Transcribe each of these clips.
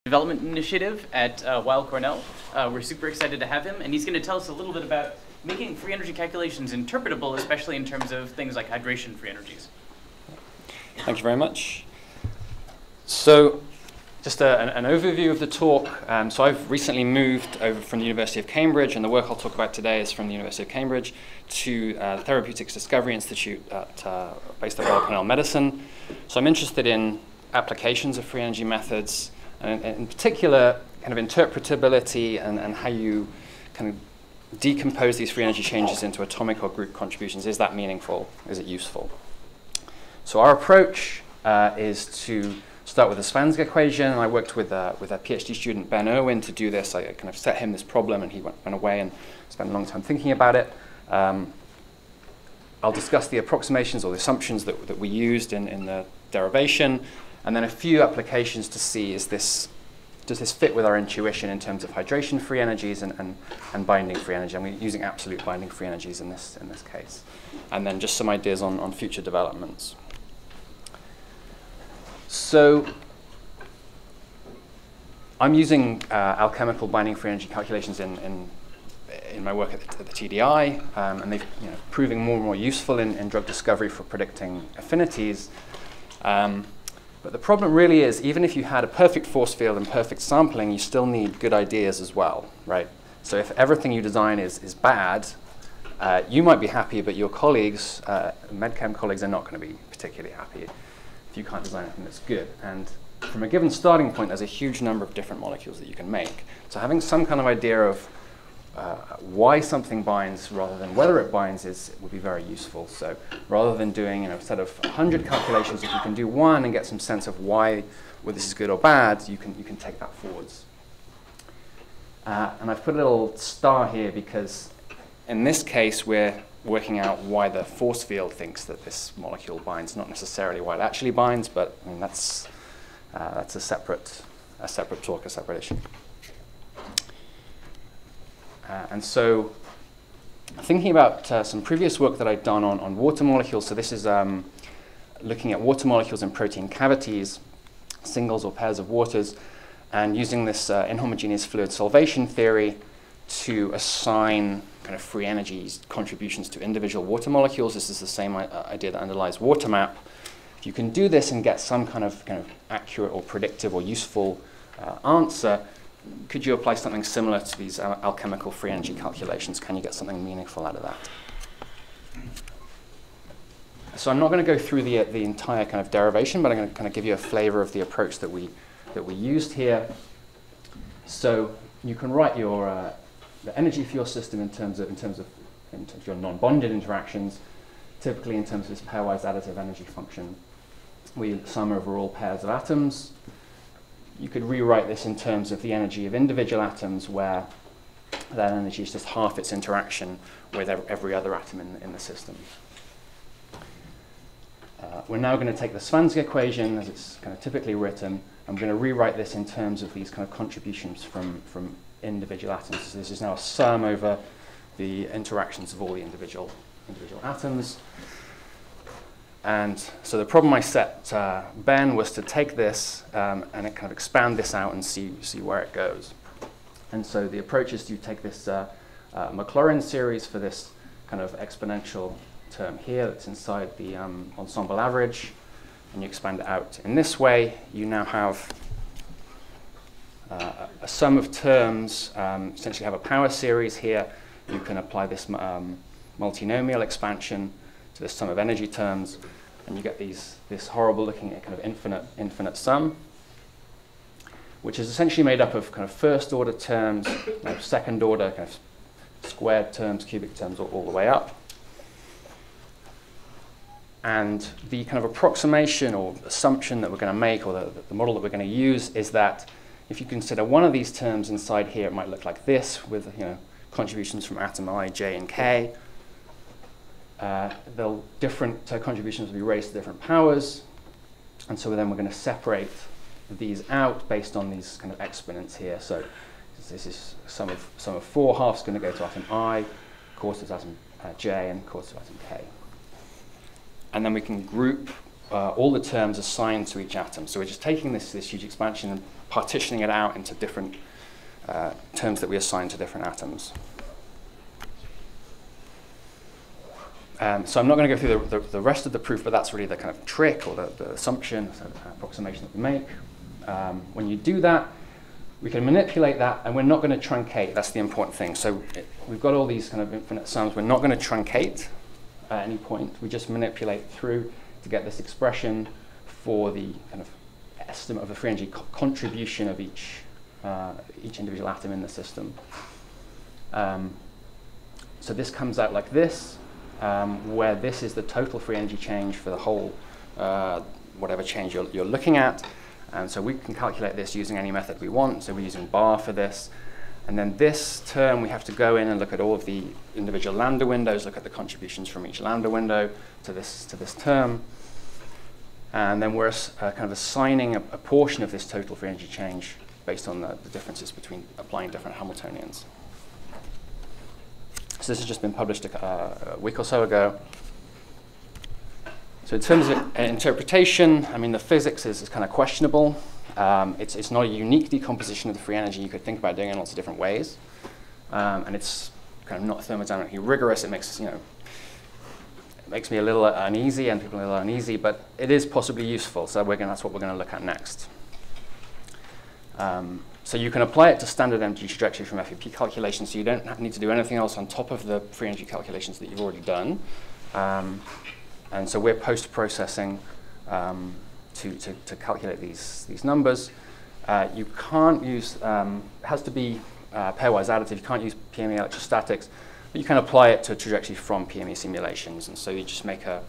Development Initiative at Weill Cornell. We're super excited to have him, and he's going to tell us a little bit about making free energy calculations interpretable, especially in terms of things like hydration free energies. Thank you very much. So just an overview of the talk. So I've recently moved over from the University of Cambridge, and the work I'll talk about today is from the University of Cambridge to the Therapeutics Discovery Institute based at Weill Cornell Medicine. So I'm interested in applications of free energy methods, and in particular, kind of interpretability and how you kind of decompose these free energy changes into atomic or group contributions. Is that meaningful? Is it useful? So our approach is to start with the Svansk equation, and I worked with a PhD student, Ben Irwin, to do this. I kind of set him this problem, and he went away and spent a long time thinking about it. I'll discuss the approximations or the assumptions that we used in the derivation, and then a few applications to see does this fit with our intuition in terms of hydration free energies and binding free energy. I'm using absolute binding free energies in this case. And then just some ideas on future developments. So I'm using alchemical binding free energy calculations in my work at the TDI, and they've proving more and more useful in drug discovery for predicting affinities. But the problem really is, even if you had a perfect force field and perfect sampling, you still need good ideas as well, right? So if everything you design is bad, you might be happy, but your colleagues, medchem colleagues, are not going to be particularly happy if you can't design anything that's good. And from a given starting point, there's a huge number of different molecules that you can make. So having some kind of idea of why something binds rather than whether it binds would be very useful. So rather than doing a set of 100 calculations, if you can do one and get some sense of whether this is good or bad, you can take that forwards. And I've put a little star here because in this case we're working out why the force field thinks that this molecule binds, not necessarily why it actually binds, but I mean, that's a separate talk, a separate issue. And so thinking about some previous work that I'd done on water molecules, so this is looking at water molecules in protein cavities, singles or pairs of waters, and using this inhomogeneous fluid solvation theory to assign kind of free energies contributions to individual water molecules. This is the same idea that underlies water map. If you can do this and get some kind of accurate or predictive or useful answer, could you apply something similar to these alchemical free energy calculations? Can you get something meaningful out of that? So I'm not going to go through the entire kind of derivation, but I'm going to kind of give you a flavor of the approach that we used here. So you can write your the energy for your system in terms of your non-bonded interactions, typically in terms of this pairwise additive energy function. We sum over all pairs of atoms. You could rewrite this in terms of the energy of individual atoms, where that energy is just half its interaction with every other atom in the system. We're now going to take the Svansk equation as it's kind of typically written. I'm going to rewrite this in terms of these kind of contributions from individual atoms. So this is now a sum over the interactions of all the individual atoms. And so the problem I set Ben was to take this and kind of expand this out and see where it goes. And so the approach is to take this Maclaurin series for this kind of exponential term here that's inside the ensemble average, and you expand it out in this way. You now have a sum of terms, essentially have a power series here. You can apply this multinomial expansion to the sum of energy terms, and you get this horrible looking at kind of infinite sum, which is essentially made up of kind of first order terms, second order kind of squared terms, cubic terms, all the way up. And the kind of approximation or assumption that we're going to make, or the model that we're going to use, is that if you consider one of these terms inside here, it might look like this, with contributions from atom I, J, and K. Different contributions will be raised to different powers, and so then we're going to separate these out based on these kind of exponents here. So this is sum of 4 halves going to go to atom I, quarter to atom J, and quarter to atom K. And then we can group all the terms assigned to each atom. So we're just taking this huge expansion and partitioning it out into different terms that we assign to different atoms. So I'm not going to go through the rest of the proof, but that's really the kind of trick or the assumption, so the approximation that we make. When you do that, we can manipulate that, and we're not going to truncate. That's the important thing. So we've got all these kind of infinite sums. We're not going to truncate at any point. We just manipulate through to get this expression for the kind of estimate of the free energy contribution of each individual atom in the system. So this comes out like this, where this is the total free energy change for the whole, whatever change you're looking at. And so we can calculate this using any method we want. So we're using bar for this. And then this term, we have to go in and look at all of the individual lambda windows, look at the contributions from each lambda window to this term. And then we're kind of assigning a portion of this total free energy change based on the differences between applying different Hamiltonians. So this has just been published a week or so ago. So in terms of interpretation, I mean, the physics is kind of questionable. It's not a unique decomposition of the free energy. You could think about doing it in lots of different ways. And it's kind of not thermodynamically rigorous. It makes, it makes me a little uneasy and people a little uneasy, but it is possibly useful. So that's what we're going to look at next. So you can apply it to standard energy trajectory from FEP calculations, so you don't need to do anything else on top of the free energy calculations that you've already done. And so we're post-processing to calculate these numbers. You can't use, it has to be pairwise additive. You can't use PME electrostatics, but you can apply it to trajectory from PME simulations. And so you just make a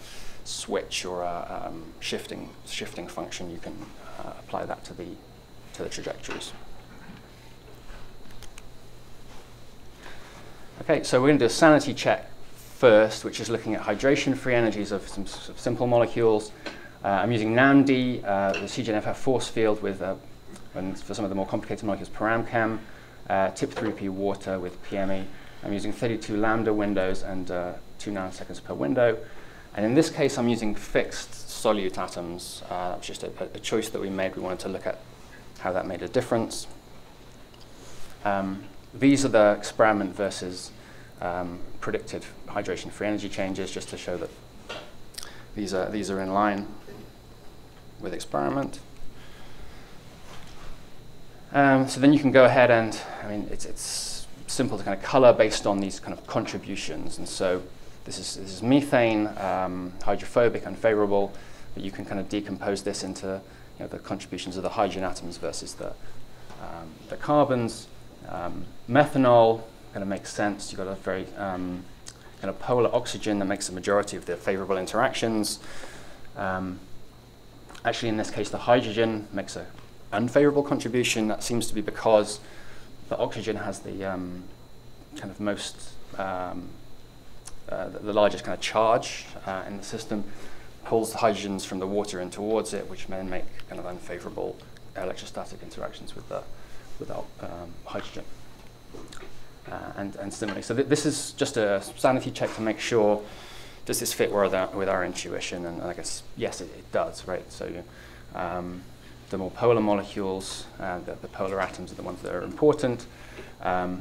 switch or a shifting function. You can apply that to the trajectories. Okay, so we're going to do a sanity check first, which is looking at hydration free energies of some simple molecules. I'm using NAMD, the CGNFF force field with, for some of the more complicated molecules, ParamChem, TIP3P water with PME. I'm using 32 lambda windows and 2 nanoseconds per window. And in this case, I'm using fixed solute atoms. That was just a choice that we made. We wanted to look at how that made a difference. These are the experiment versus predicted hydration free energy changes, just to show that these are in line with experiment. So then you can go ahead and, I mean, it's simple to kind of color based on these kind of contributions. And so this is methane, hydrophobic, unfavorable, but you can kind of decompose this into the contributions of the hydrogen atoms versus the carbons. Methanol kind of makes sense. You've got a very kind of polar oxygen that makes the majority of the favorable interactions. Actually, in this case, the hydrogen makes an unfavorable contribution. That seems to be because the oxygen has the kind of most, the largest kind of charge in the system, pulls the hydrogens from the water in towards it, which may make kind of unfavorable electrostatic interactions with the hydrogen. And similarly, so this is just a sanity check to make sure, does this fit with our intuition? And I guess, yes, it does, right? So the more polar molecules, the polar atoms are the ones that are important. The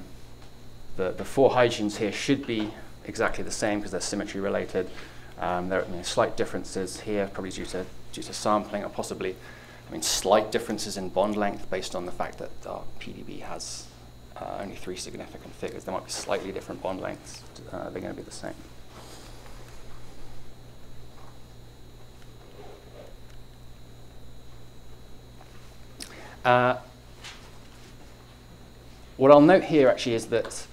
4 hydrogens here should be exactly the same because they're symmetry related. There are slight differences here, probably due to sampling, or possibly, slight differences in bond length based on the fact that our PDB has only 3 significant figures. There might be slightly different bond lengths. They're going to be the same. What I'll note here actually is that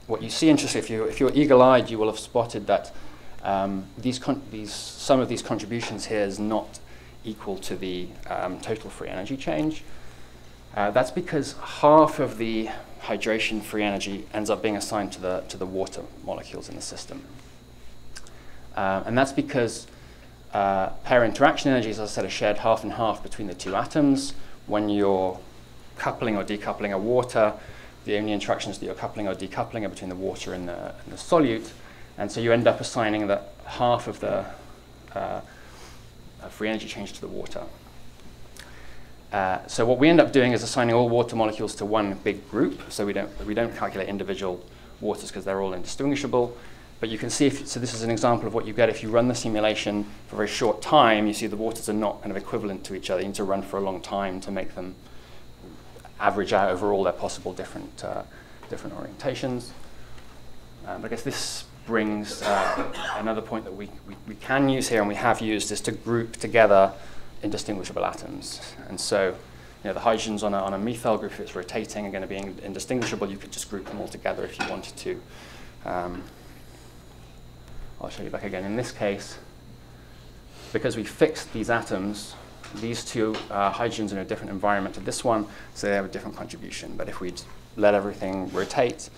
what you see, interestingly, if you're eagle-eyed, you will have spotted that some of these contributions here is not equal to the total free energy change. That's because half of the hydration free energy ends up being assigned to the water molecules in the system. And that's because pair interaction energies, as I said, are shared half and half between the 2 atoms. When you're coupling or decoupling a water, the only interactions that you're coupling or decoupling are between the water and the solute. And so you end up assigning that half of the free energy change to the water. So what we end up doing is assigning all water molecules to one big group. So we don't calculate individual waters because they're all indistinguishable. But you can see, so this is an example of what you get if you run the simulation for a very short time. You see the waters are not kind of equivalent to each other. You need to run for a long time to make them average out over all their possible different orientations. But I guess this brings another point that we can use here and we have used is to group together indistinguishable atoms. And so the hydrogens on a methyl group, if it's rotating, are going to be indistinguishable. You could just group them all together if you wanted to. I'll show you back again. In this case, because we fixed these atoms, these two hydrogens in a different environment to this one, so they have a different contribution. But if we'd let everything rotate,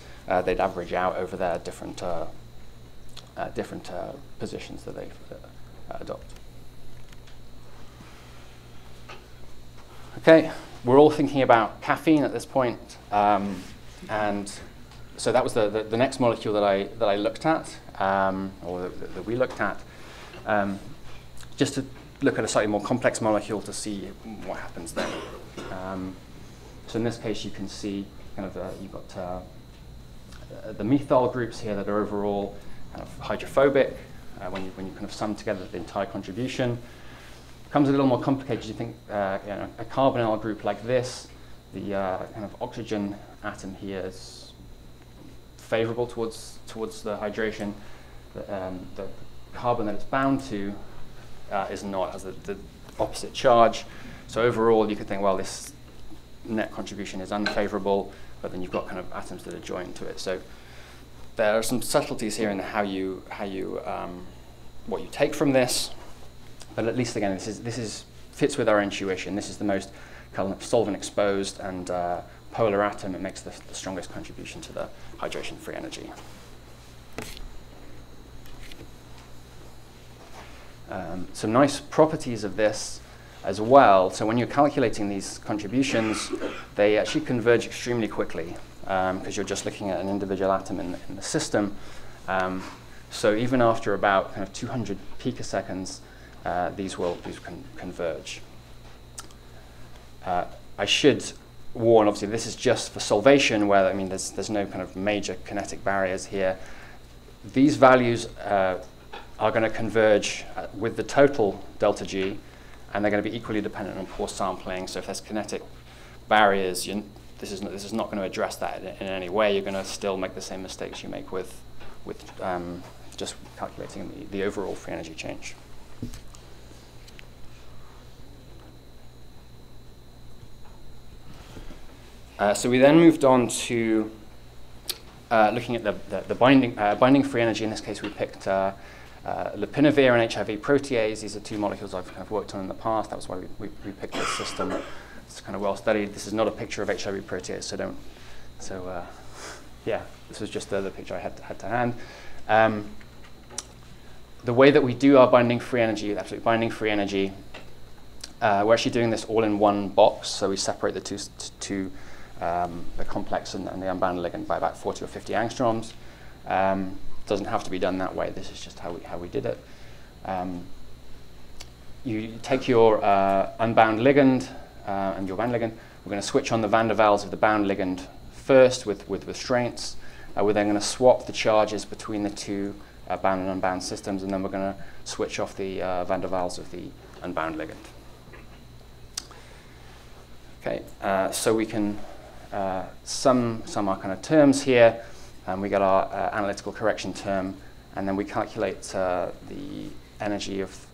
they'd average out over their different positions that they adopt. Okay, we're all thinking about caffeine at this point, and so that was the next molecule that I looked at, or that we looked at, just to look at a slightly more complex molecule to see what happens then. So in this case, you can see kind of you've got the methyl groups here that are overall kind of hydrophobic. When you kind of sum together the entire contribution, it becomes a little more complicated. You think a carbonyl group like this, the kind of oxygen atom here is favorable towards the hydration. The carbon that it's bound to is not, has the opposite charge. So overall, you could think, well, this net contribution is unfavorable, but then you've got kind of atoms that are joined to it. So there are some subtleties here in what you take from this, but at least again, this fits with our intuition. This is the most kind of solvent exposed and polar atom. It makes the strongest contribution to the hydration free energy. Some nice properties of this as well. So when you're calculating these contributions, they actually converge extremely quickly because you're just looking at an individual atom in the system. So even after about kind of 200 picoseconds, these can converge. I should warn, obviously, this is just for solvation, where there's no kind of major kinetic barriers here. These values are going to converge with the total delta G, and they're going to be equally dependent on pore sampling. So if there's kinetic barriers, this is not going to address that in any way. You're going to still make the same mistakes you make with just calculating the overall free energy change. So we then moved on to looking at the binding free energy. In this case, we picked lopinavir and HIV protease. These are two molecules I've kind of worked on in the past. That was why we picked this system. It's kind of well studied. This is not a picture of HIV protease, so don't. So yeah, this was just the picture I had to hand. The way that we do our binding free energy, absolute binding free energy, we're actually doing this all in one box. So we separate the the complex and the unbound ligand by about 40 or 50 angstroms. Doesn't have to be done that way. This is just how we did it. You take your unbound ligand and your bound ligand. We're going to switch on the van der Waals of the bound ligand first with restraints. We're then going to swap the charges between the two bound and unbound systems, and then we're going to switch off the van der Waals of the unbound ligand. Okay, so we can sum our kind of terms here. We get our analytical correction term, and then we calculate the energy of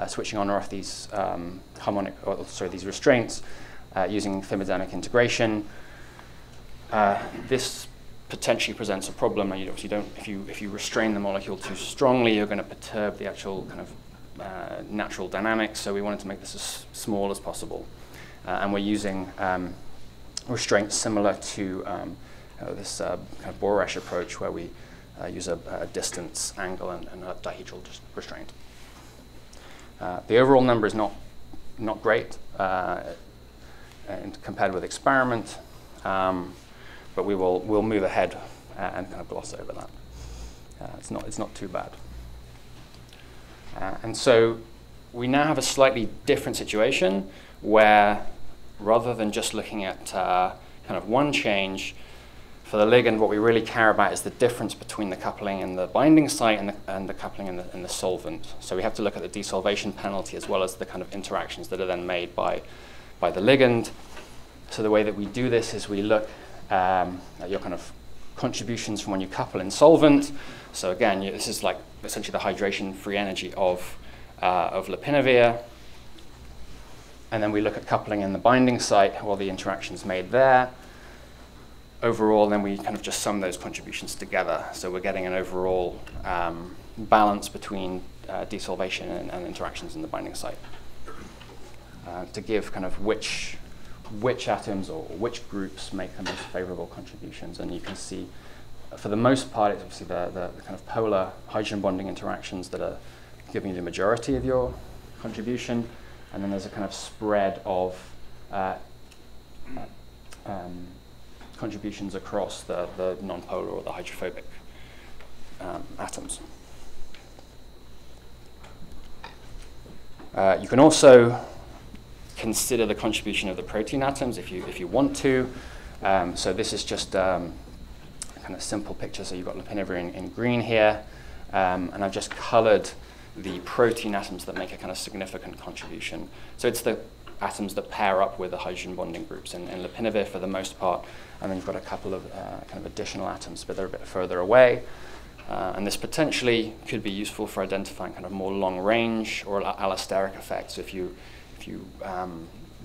switching on or off these these restraints using thermodynamic integration. This potentially presents a problem. You obviously don't. If you restrain the molecule too strongly, you're going to perturb the actual kind of natural dynamics. So we wanted to make this as small as possible, and we're using restraints similar to this kind of Boresh approach, where we use a distance, angle, and a dihedral restraint. The overall number is not great and compared with experiment, but we'll move ahead and kind of gloss over that. It's not too bad. And so we now have a slightly different situation where rather than just looking at kind of one change, for the ligand, what we really care about is the difference between the coupling in the binding site and the coupling in the solvent. So we have to look at the desolvation penalty as well as the kind of interactions that are then made by the ligand. So the way that we do this is we look at your kind of contributions from when you couple in solvent. So again, this is like essentially the hydration free energy of lopinavir. And then we look at coupling in the binding site, all the interactions made there. Overall, then we kind of just sum those contributions together. So we're getting an overall balance between desolvation and interactions in the binding site to give kind of which atoms or which groups make the most favorable contributions. And you can see, for the most part, it's obviously the kind of polar hydrogen bonding interactions that are giving you the majority of your contribution. And then there's a kind of spread of contributions across the nonpolar or the hydrophobic atoms. You can also consider the contribution of the protein atoms if you want to. So this is just a kind of simple picture. So you've got lopinavir in green here, and I've just colored the protein atoms that make a kind of significant contribution. So it's the atoms that pair up with the hydrogen bonding groups in lopinavir for the most part, and then you've got a couple of kind of additional atoms, but they're a bit further away. And this potentially could be useful for identifying kind of more long-range or allosteric effects. If you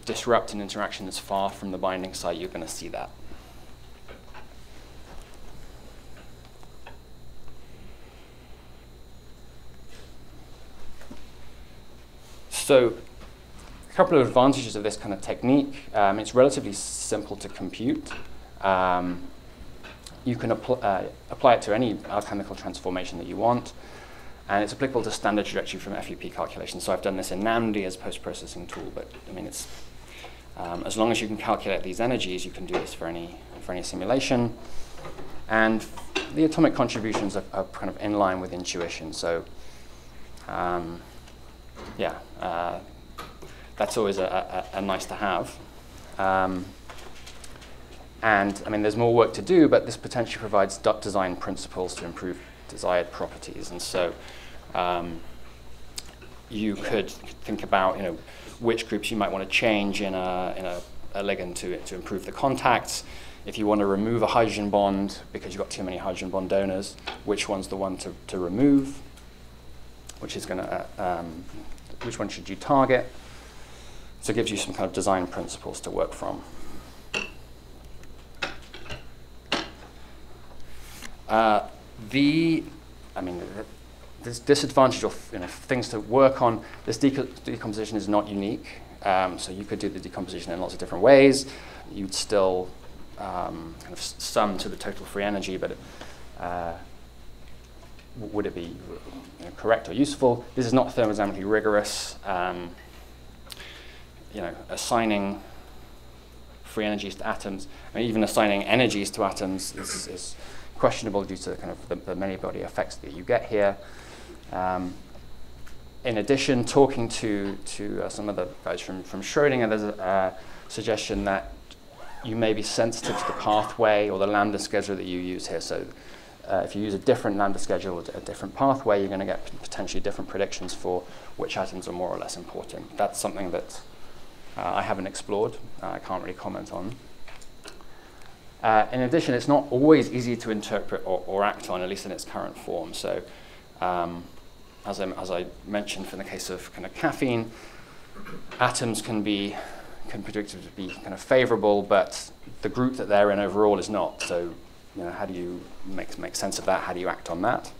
disrupt an interaction that's far from the binding site, you're going to see that. So a couple of advantages of this kind of technique. It's relatively simple to compute. You can apply it to any alchemical transformation that you want, and it's applicable to standard trajectory from FUP calculations. So I've done this in NAMD as post-processing tool, but I mean, it's as long as you can calculate these energies, you can do this for any simulation. And the atomic contributions are kind of in line with intuition. So that's always a nice to have. And I mean, there's more work to do, but this potentially provides design principles to improve desired properties. And so you could think about, which groups you might want to change in a ligand to improve the contacts. If you want to remove a hydrogen bond because you've got too many hydrogen bond donors, which one's the one to remove? Which one should you target? So it gives you some kind of design principles to work from. This disadvantage of things to work on, this decomposition is not unique. So you could do the decomposition in lots of different ways. You'd still kind of sum to the total free energy, but would it be correct or useful? This is not thermodynamically rigorous. Assigning free energies to atoms, I mean, even assigning energies to atoms is questionable due to kind of the many body effects that you get here. In addition, talking to some of the guys from Schrödinger, there's a suggestion that you may be sensitive to the pathway or the lambda schedule that you use here. So if you use a different lambda schedule, a different pathway, you're going to get potentially different predictions for which atoms are more or less important. That's something that I haven't explored. I can't really comment on. In addition, it's not always easy to interpret or act on, at least in its current form. So as I mentioned, in the case of kind of caffeine, atoms can be predicted to be kind of favorable, but the group that they're in overall is not. So how do you make sense of that? How do you act on that?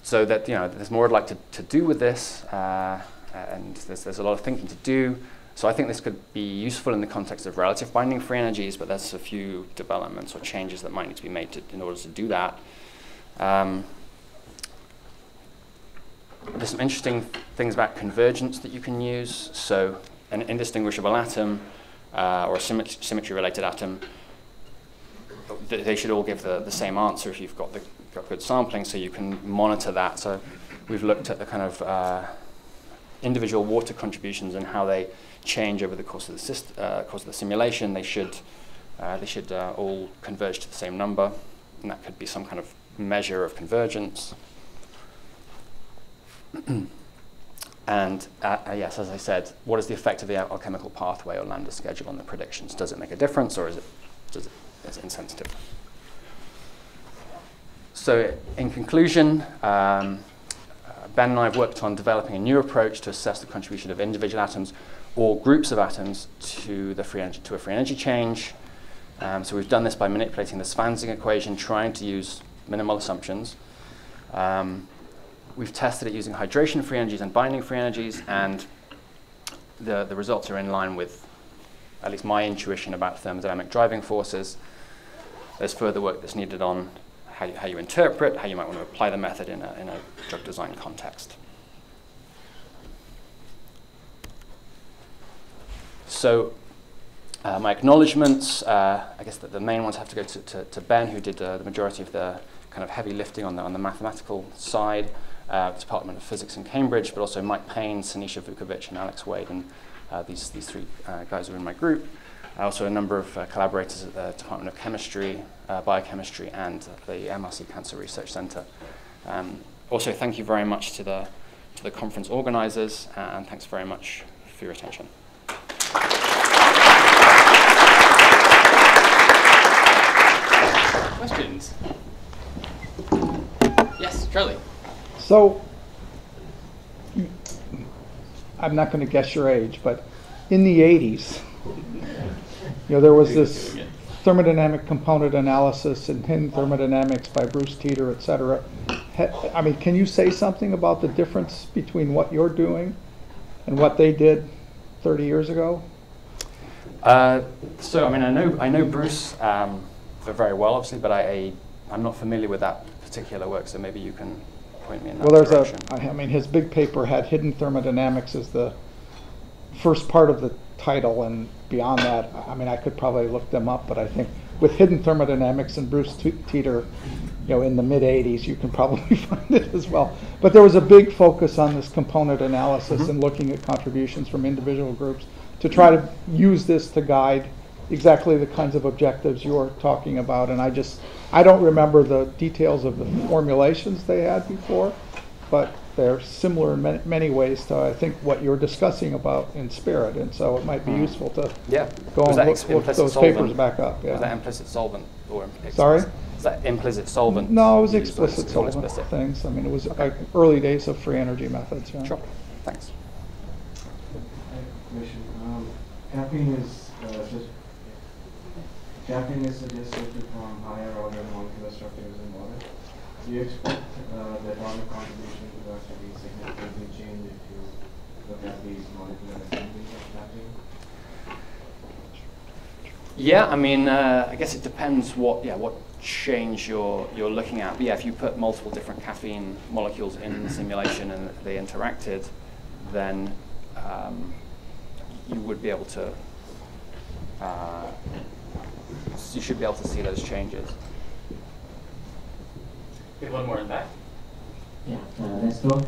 So that there's more I'd like to do with this, and there's a lot of thinking to do. So I think this could be useful in the context of relative binding free energies, but there's a few developments or changes that might need to be made in order to do that. There's some interesting things about convergence that you can use. So an indistinguishable atom or a symmetry-related atom, they should all give the same answer if you've got the got good sampling, so you can monitor that. So we've looked at the kind of individual water contributions and how they change over the course of the simulation. They should all converge to the same number, and that could be some kind of measure of convergence. And yes, as I said, what is the effect of the alchemical pathway or lambda schedule on the predictions? Does it make a difference, or is it insensitive? So in conclusion, Ben and I have worked on developing a new approach to assess the contribution of individual atoms or groups of atoms to a free energy change. So we've done this by manipulating the Svanzing equation, trying to use minimal assumptions. We've tested it using hydration free energies and binding free energies, and the results are in line with at least my intuition about thermodynamic driving forces. There's further work that's needed on how you interpret, how you might want to apply the method in a drug design context. So my acknowledgements, I guess that the main ones have to go to Ben, who did the majority of the kind of heavy lifting on the mathematical side, Department of Physics in Cambridge, but also Mike Payne, Sanisha Vukovic, and Alex Wade, and these three guys are in my group. Also a number of collaborators at the Department of Chemistry, Biochemistry, and the MRC Cancer Research Center. Also, thank you very much to the conference organizers, and thanks very much for your attention. Questions? Yes, Charlie. So, I'm not going to guess your age, but in the 80s, there was this thermodynamic component analysis and hidden thermodynamics by Bruce Teeter, et cetera. I mean, can you say something about the difference between what you're doing and what they did 30 years ago? So, I mean, I know Bruce very well, obviously, but I'm not familiar with that particular work, so maybe you can point me in that direction. I mean, his big paper had hidden thermodynamics as the first part of the title, and beyond that, I mean, I could probably look them up, but I think with hidden thermodynamics and Bruce Teeter, in the mid-'80s, you can probably find it as well. But there was a big focus on this component analysis and looking at contributions from individual groups to try to use this to guide exactly the kinds of objectives you're talking about. And I don't remember the details of the formulations they had before, but they're similar in many ways to, I think, what you're discussing about in Spirit. And so it might be useful to go and look those papers back up. Yeah. Was that implicit solvent or explicit? Sorry? Is that implicit solvent? No, it was explicit solvent things. I mean, it was early days of free energy methods. Yeah. Sure. Thanks. Caffeine is suggested to form higher order molecular structures in water. Do you expect the atomic contribution to actually significantly change if you look at these molecular assemblies of caffeine? Yeah, I mean, I guess it depends what change you're looking at. But yeah, if you put multiple different caffeine molecules in the simulation and they interacted, then you would be able to. You should be able to see those changes. Okay, one more in back. Yeah, let's talk.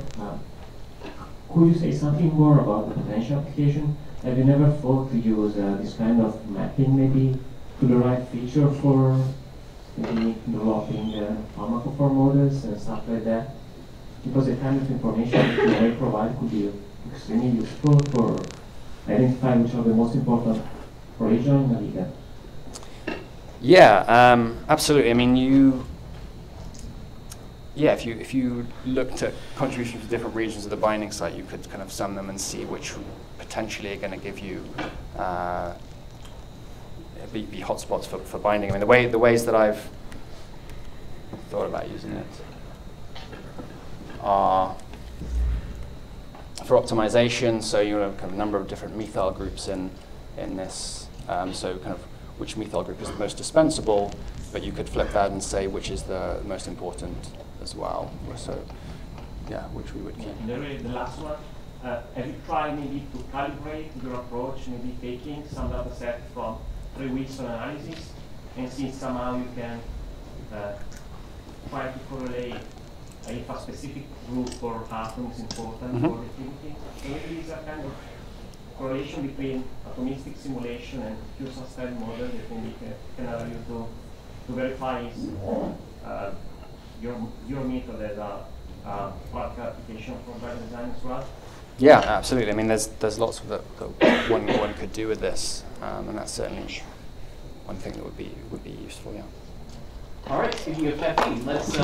Could you say something more about the potential application? Have you never thought to use this kind of mapping maybe to the right feature for maybe developing pharmacophore models and stuff like that? Because the kind of information you may provide could be extremely useful for identifying which are the most important region in the ligand. Yeah, absolutely. I mean, if you looked at contributions to different regions of the binding site, you could kind of sum them and see which potentially are going to give you be hotspots for binding. I mean, the ways that I've thought about using it are for optimization. So you have kind of a number of different methyl groups in this. So kind of which methyl group is the most dispensable, but you could flip that and say which is the most important as well. So, yeah, which we would keep. The last one, have you tried maybe to calibrate your approach, maybe taking some data set from 3 weeks of analysis and see somehow you can try to correlate if a specific group or atom is important for affinity. So maybe it's a kind of correlation between atomistic simulation and pure style model that maybe can allow you to verify your method as a practical application for drug design as well. Yeah, absolutely. I mean, there's lots that one could do with this, and that's certainly one thing that would be useful. Yeah. All right. Speaking of caffeine, let's.